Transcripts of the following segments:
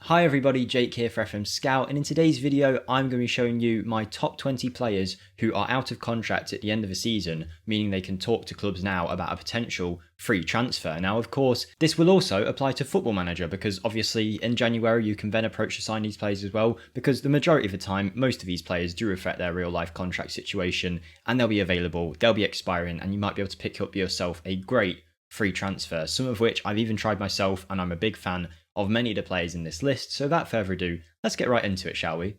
Hi everybody, Jake here for FMSCOUT, and in today's video I'm going to be showing you my top 20 players who are out of contract at the end of the season, meaning they can talk to clubs now about a potential free transfer. Now of course, this will also apply to Football Manager because obviously in January you can then approach to sign these players as well, because the majority of the time most of these players do reflect their real life contract situation and they'll be available, they'll be expiring, and you might be able to pick up yourself a great free transfer, some of which I've even tried myself and I'm a big fan of many of the players in this list. So without further ado, let's get right into it, shall we?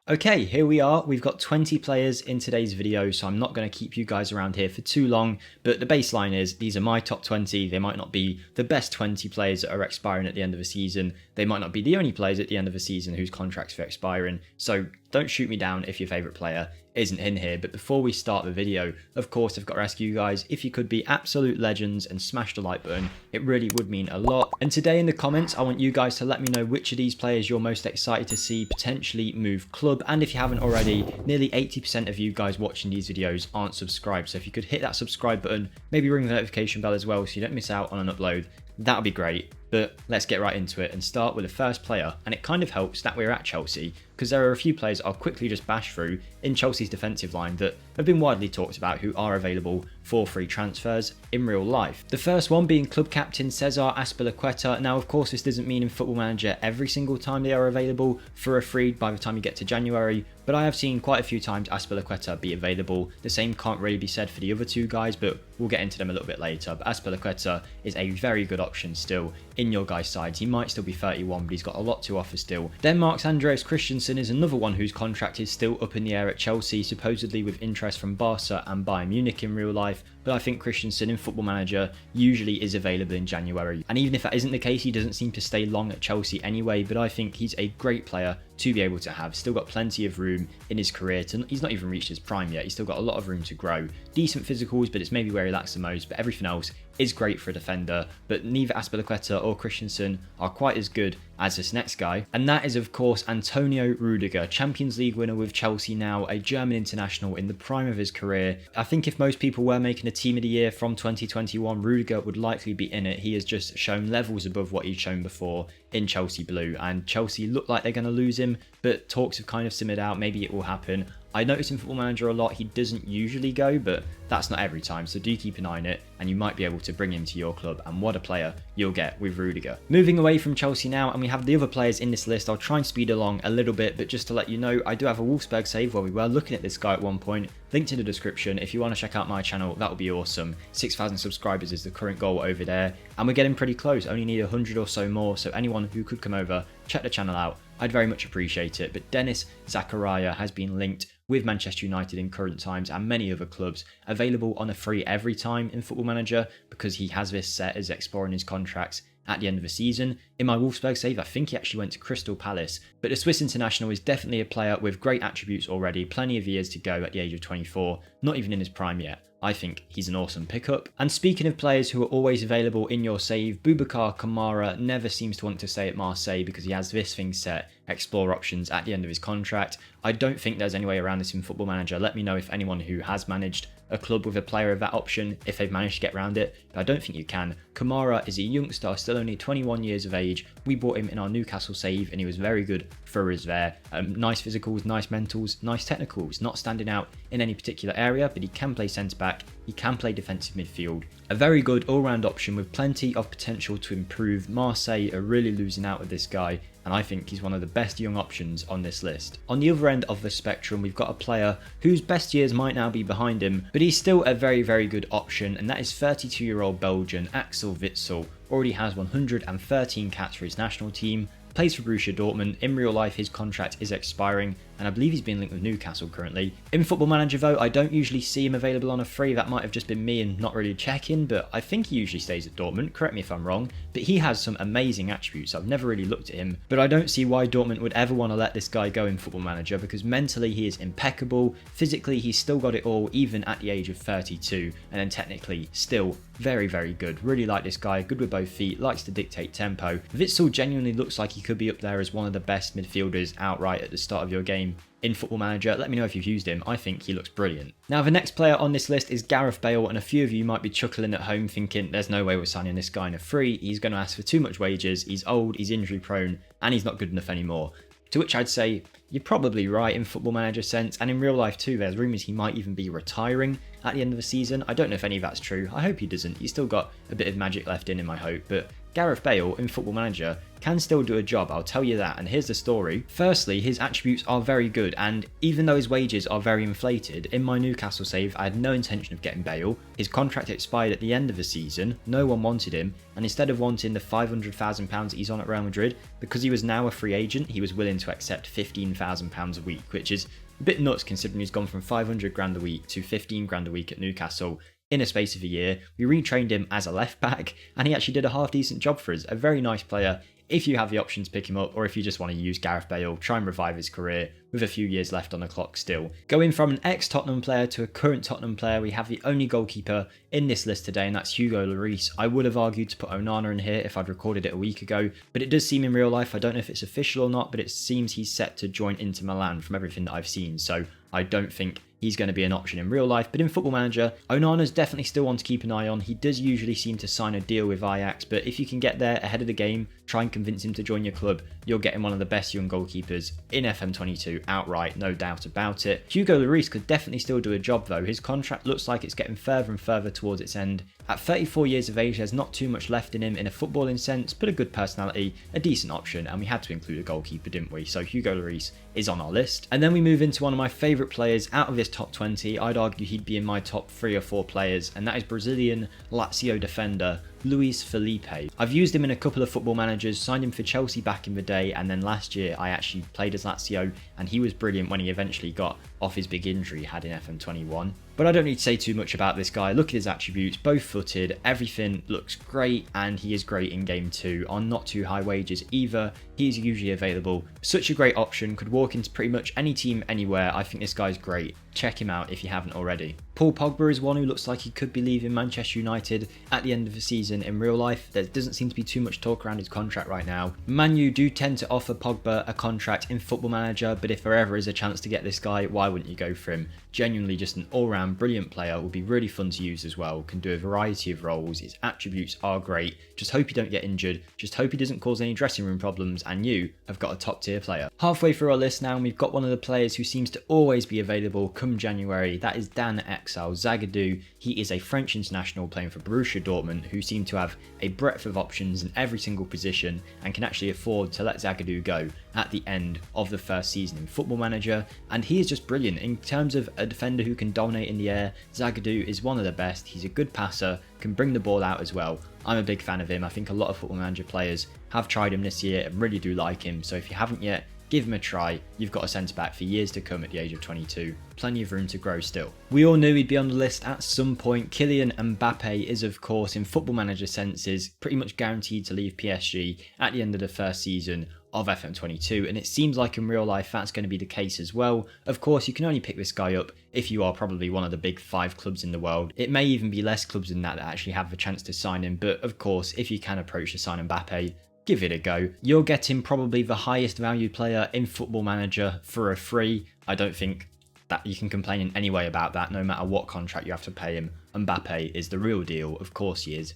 Okay, here we are. We've got 20 players in today's video, so I'm not going to keep you guys around here for too long, but the baseline is these are my top 20. They might not be the best 20 players that are expiring at the end of the season. They might not be the only players at the end of the season whose contracts are expiring, so don't shoot me down if your favourite player isn't in here. But before we start the video, of course I've got to ask you guys if you could be absolute legends and smash the like button. It really would mean a lot. And today in the comments I want you guys to let me know which of these players you're most excited to see potentially move club, and if you haven't already, nearly 80% of you guys watching these videos aren't subscribed, so if you could hit that subscribe button, maybe ring the notification bell as well so you don't miss out on an upload, that would be great. But let's get right into it and start with the first player, and it kind of helps that we're at Chelsea because there are a few players I'll quickly just bash through in Chelsea's defensive line that have been widely talked about who are available for free transfers in real life. The first one being club captain Cesar Aspelliquetta. Now of course this doesn't mean in Football Manager every single time they are available for a free by the time you get to January, but I have seen quite a few times Aspelliquetta be available. The same can't really be said for the other two guys, but we'll get into them a little bit later. But Aspelliquetta is a very good option still in your guys' sides. He might still be 31, but he's got a lot to offer still. Then Marc's Andreas Christensen is another one whose contract is still up in the air at Chelsea, supposedly with interest from Barca and Bayern Munich in real life, but I think Christensen in Football Manager usually is available in January. And even if that isn't the case, he doesn't seem to stay long at Chelsea anyway, but I think he's a great player to be able to have. Still got plenty of room in his career. He's not even reached his prime yet. He's still got a lot of room to grow. Decent physicals, but it's maybe where he lacks the most, but everything else is great for a defender. But neither Aspelliquetta or Christensen are quite as good as this next guy, and that is of course Antonio Rudiger, Champions League winner with Chelsea now, a German international in the prime of his career. I think if most people were making a team of the year from 2021, Rudiger would likely be in it. He has just shown levels above what he's shown before in Chelsea blue, and Chelsea look like they're going to lose him, but talks have kind of simmered out. Maybe it will happen. I notice in Football Manager a lot he doesn't usually go, but that's not every time, so do keep an eye on it and you might be able to bring him to your club, and what a player you'll get with Rudiger. Moving away from Chelsea now, and we have the other players in this list. I'll try and speed along a little bit, but just to let you know, I do have a Wolfsburg save where we were looking at this guy at one point, linked in the description. If you want to check out my channel, that would be awesome. 6,000 subscribers is the current goal over there, and we're getting pretty close, only need 100 or so more, so anyone who could come over, check the channel out, I'd very much appreciate it. But Dennis Zakaria has been linked with Manchester United in current times and many other clubs, available on a free every time in Football Manager because he has this set as exploring his contracts at the end of the season. In my Wolfsburg save, I think he actually went to Crystal Palace, but the Swiss international is definitely a player with great attributes already, plenty of years to go at the age of 24, not even in his prime yet. I think he's an awesome pickup. And speaking of players who are always available in your save, Boubacar Kamara never seems to want to stay at Marseille because he has this thing set, explore options at the end of his contract. I don't think there's any way around this in Football Manager. Let me know if anyone who has managed a club with a player of that option, if they've managed to get around it, but I don't think you can. Kamara is a youngster, still only 21 years of age. We bought him in our Newcastle save and he was very good for us there. Nice physicals, nice mentals, nice technicals, not standing out in any particular area, but he can play centre back, he can play defensive midfield. A very good all-round option with plenty of potential to improve. Marseille are really losing out with this guy, and I think he's one of the best young options on this list. On the other end of the spectrum, we've got a player whose best years might now be behind him, but he's still a very, very good option, and that is 32-year-old Belgian Axel Witsel. Already has 113 caps for his national team, plays for Borussia Dortmund. In real life, his contract is expiring, and I believe he's been linked with Newcastle currently. In Football Manager though, I don't usually see him available on a free. That might have just been me and not really checking, but I think he usually stays at Dortmund, correct me if I'm wrong, but he has some amazing attributes. I've never really looked at him, but I don't see why Dortmund would ever want to let this guy go in Football Manager because mentally he is impeccable, physically he's still got it all even at the age of 32, and then technically still very, very good. Really like this guy, good with both feet, likes to dictate tempo. Witsel genuinely looks like he could be up there as one of the best midfielders outright at the start of your game in Football Manager. Let me know if you've used him. I think he looks brilliant. Now, the next player on this list is Gareth Bale, and a few of you might be chuckling at home thinking there's no way we're signing this guy in a free. He's going to ask for too much wages. He's old, he's injury prone, and he's not good enough anymore. To which I'd say, you're probably right in Football Manager sense, and in real life too. There's rumours he might even be retiring at the end of the season. I don't know if any of that's true. I hope he doesn't. He's still got a bit of magic left in him, I hope. But Gareth Bale in Football Manager can still do a job, I'll tell you that, and here's the story. Firstly, his attributes are very good, and even though his wages are very inflated, in my Newcastle save I had no intention of getting Bale. His contract expired at the end of the season, no one wanted him, and instead of wanting the £500,000 that he's on at Real Madrid, because he was now a free agent, he was willing to accept £15,000 a week, which is a bit nuts considering he's gone from 500 grand a week to 15 grand a week at Newcastle in a space of a year. We retrained him as a left back, and he actually did a half decent job for us. A very nice player. If you have the option to pick him up, or if you just want to use Gareth Bale, try and revive his career with a few years left on the clock still. Going from an ex-Tottenham player to a current Tottenham player, we have the only goalkeeper in this list today, and that's Hugo Larisse. I would have argued to put Onana in here if I'd recorded it a week ago, but it does seem in real life, I don't know if it's official or not, but it seems he's set to join Inter Milan from everything that I've seen, so I don't think he's going to be an option in real life. But in Football Manager, Onana's definitely still one to keep an eye on. He does usually seem to sign a deal with Ajax, but if you can get there ahead of the game, try and convince him to join your club, you're getting one of the best young goalkeepers in FM22 outright, no doubt about it. Hugo Larisse could definitely still do a job though. His contract looks like it's getting further and further towards its end. At 34 years of age, there's not too much left in him in a footballing sense, but a good personality, a decent option, and we had to include a goalkeeper, didn't we? So Hugo Larisse is on our list. And then we move into one of my favourite players out of this top 20. I'd argue he'd be in my top 3 or 4 players, and that is Brazilian Lazio defender Luis Felipe. I've used him in a couple of Football Managers, signed him for Chelsea back in the day, and then last year I actually played as Lazio, and he was brilliant when he eventually got off his big injury he had in FM21. But I don't need to say too much about this guy. Look at his attributes, both footed, everything looks great, and he is great in game 2 on not too high wages either. He's usually available. Such a great option, could walk into pretty much any team anywhere. I think this guy's great. Check him out if you haven't already. Paul Pogba is one who looks like he could be leaving Manchester United at the end of the season in real life. There doesn't seem to be too much talk around his contract right now. Man U do tend to offer Pogba a contract in Football Manager, but if there ever is a chance to get this guy, why wouldn't you go for him? Genuinely just an all-round brilliant player, will be really fun to use as well, can do a variety of roles, his attributes are great. Just hope he don't get injured, just hope he doesn't cause any dressing room problems, and you have got a top tier player. Halfway through our list now, and we've got one of the players who seems to always be available come January. That is Dan Exel Zagadou. He is a French international playing for Borussia Dortmund, who seem to have a breadth of options in every single position and can actually afford to let Zagadou go at the end of the first season in Football Manager, and he is just brilliant. In terms of a defender who can dominate in the air, Zagadou is one of the best. He's a good passer, can bring the ball out as well. I'm a big fan of him. I think a lot of Football Manager players have tried him this year and really do like him, so if you haven't yet, give him a try. You've got a centre back for years to come at the age of 22. Plenty of room to grow still. We all knew he'd be on the list at some point. Killian and Bappe is, of course, in Football Manager senses, pretty much guaranteed to leave PSG at the end of the first season of FM22, and it seems like in real life that's going to be the case as well. Of course, you can only pick this guy up if you are probably one of the big 5 clubs in the world. It may even be less clubs than that actually have the chance to sign him, but of course, if you can approach to sign Mbappe, give it a go. You're getting probably the highest valued player in Football Manager for a free. I don't think that you can complain in any way about that, no matter what contract you have to pay him. Mbappe is the real deal, of course he is.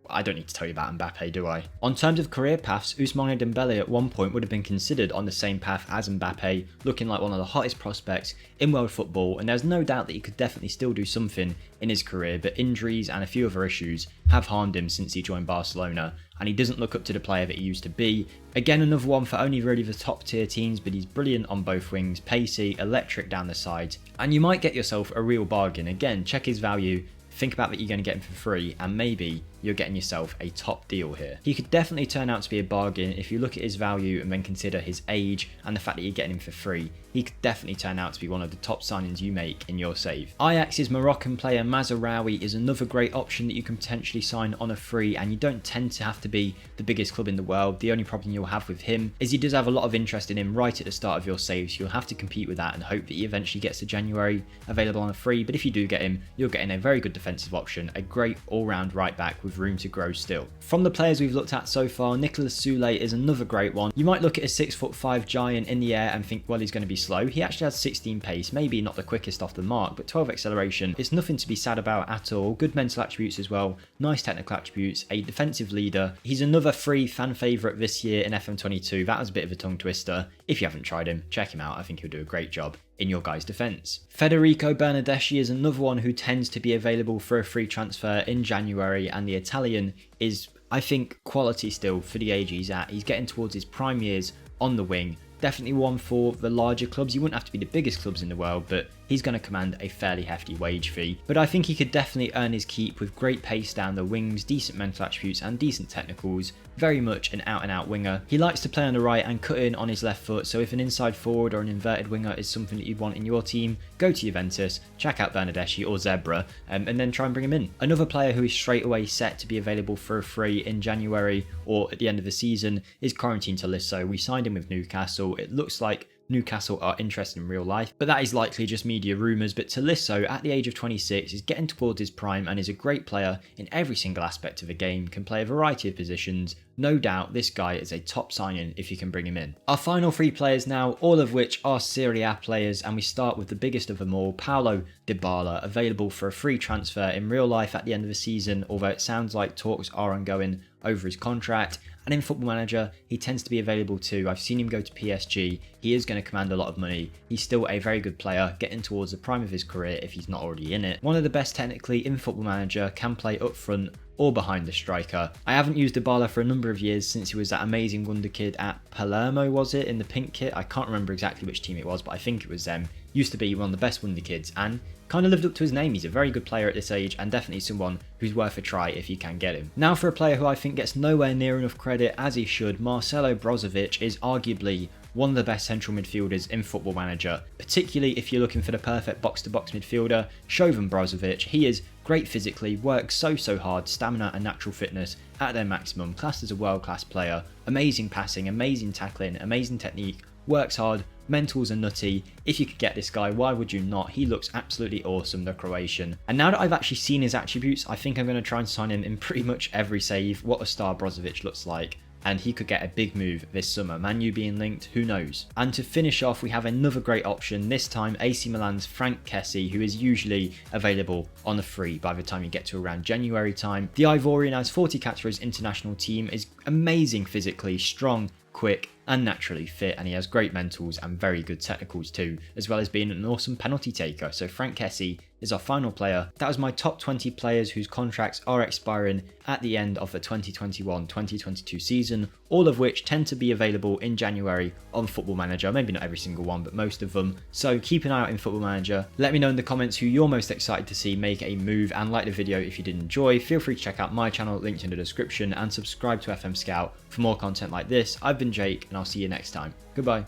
I don't need to tell you about Mbappe, do I? On terms of career paths, Usmano Dembele at one point would have been considered on the same path as Mbappe, looking like one of the hottest prospects in world football, and there's no doubt that he could definitely still do something in his career, but injuries and a few other issues have harmed him since he joined Barcelona, and he doesn't look up to the player that he used to be. Again, another one for only really the top tier teams, but he's brilliant on both wings, pacey, electric down the sides, and you might get yourself a real bargain. Again, check his value, think about that you're going to get him for free, and maybe you're getting yourself a top deal here. He could definitely turn out to be a bargain if you look at his value and then consider his age and the fact that you're getting him for free. He could definitely turn out to be one of the top signings you make in your save. Ajax's Moroccan player Mazraoui is another great option that you can potentially sign on a free, and you don't tend to have to be the biggest club in the world. The only problem you'll have with him is he does have a lot of interest in him right at the start of your save, so you'll have to compete with that and hope that he eventually gets to January available on a free. But if you do get him, you're getting a very good defensive option, a great all-round right back with of room to grow still. From the players we've looked at so far, Nicolas Soulet is another great one. You might look at a 6'5" giant in the air and think, well, he's going to be slow. He actually has 16 pace, maybe not the quickest off the mark, but 12 acceleration. It's nothing to be sad about at all. Good mental attributes as well, nice technical attributes, a defensive leader. He's another free fan favourite this year in FM22. That was a bit of a tongue twister. If you haven't tried him, check him out. I think he'll do a great job in your guys' defence. Federico Bernadeshi is another one who tends to be available for a free transfer in January, and the Italian is, I think, quality still for the age he's at. He's getting towards his prime years on the wing. Definitely one for the larger clubs. You wouldn't have to be the biggest clubs in the world, but he's going to command a fairly hefty wage fee. But I think he could definitely earn his keep with great pace down the wings, decent mental attributes and decent technicals. Very much an out-and-out winger. He likes to play on the right and cut in on his left foot, so if an inside forward or an inverted winger is something that you'd want in your team, go to Juventus, check out Bernadeshi or Zebra, and then try and bring him in. Another player who is straight away set to be available for a free in January or at the end of the season is Quarantine Tolisso. We signed him with Newcastle. It looks like Newcastle are interested in real life, but that is likely just media rumours. But Tolisso, at the age of 26, is getting towards his prime and is a great player in every single aspect of the game, can play a variety of positions. No doubt this guy is a top signing if you can bring him in. Our final three players now, all of which are Serie A players, and we start with the biggest of them all, Paulo Dybala, available for a free transfer in real life at the end of the season, although it sounds like talks are ongoing over his contract. And in Football Manager, he tends to be available too. I've seen him go to PSG. He is going to command a lot of money. He's still a very good player, getting towards the prime of his career if he's not already in it. One of the best technically in Football Manager, can play up front or behind the striker. I haven't used Dybala for a number of years since he was that amazing Wonderkid at Palermo, was it, in the pink kit? I can't remember exactly which team it was, but I think it was them. Used to be one of the best Wonderkids and kind of lived up to his name. He's a very good player at this age and definitely someone who's worth a try if you can get him. Now for a player who I think gets nowhere near enough credit as he should, Marcelo Brozovich is arguably one of the best central midfielders in Football Manager, particularly if you're looking for the perfect box-to-box midfielder. Shovan Brozovich, he is great physically, works so hard, stamina and natural fitness at their maximum, classed as a world-class player, amazing passing, amazing tackling, amazing technique, works hard, mentals are nutty. If you could get this guy, why would you not? He looks absolutely awesome, the Croatian. And now that I've actually seen his attributes, I think I'm going to try and sign him in pretty much every save. What a star Brozovich looks like. And he could get a big move this summer. Man U being linked, who knows? And to finish off, we have another great option, this time AC Milan's Frank Kessie, who is usually available on the free by the time you get to around January time. The Ivorian has 40 caps for his international team, is amazing physically, strong, quick and naturally fit, and he has great mentals and very good technicals too, as well as being an awesome penalty taker. So Frank Kessie is our final player. That was my top 20 players whose contracts are expiring at the end of the 2021-2022 season, all of which tend to be available in January on Football Manager. Maybe not every single one, but most of them. So keep an eye out in Football Manager. Let me know in the comments who you're most excited to see make a move, and like the video if you did enjoy. Feel free to check out my channel linked in the description and subscribe to FM Scout for more content like this. I've been Jake and I'll see you next time. Goodbye.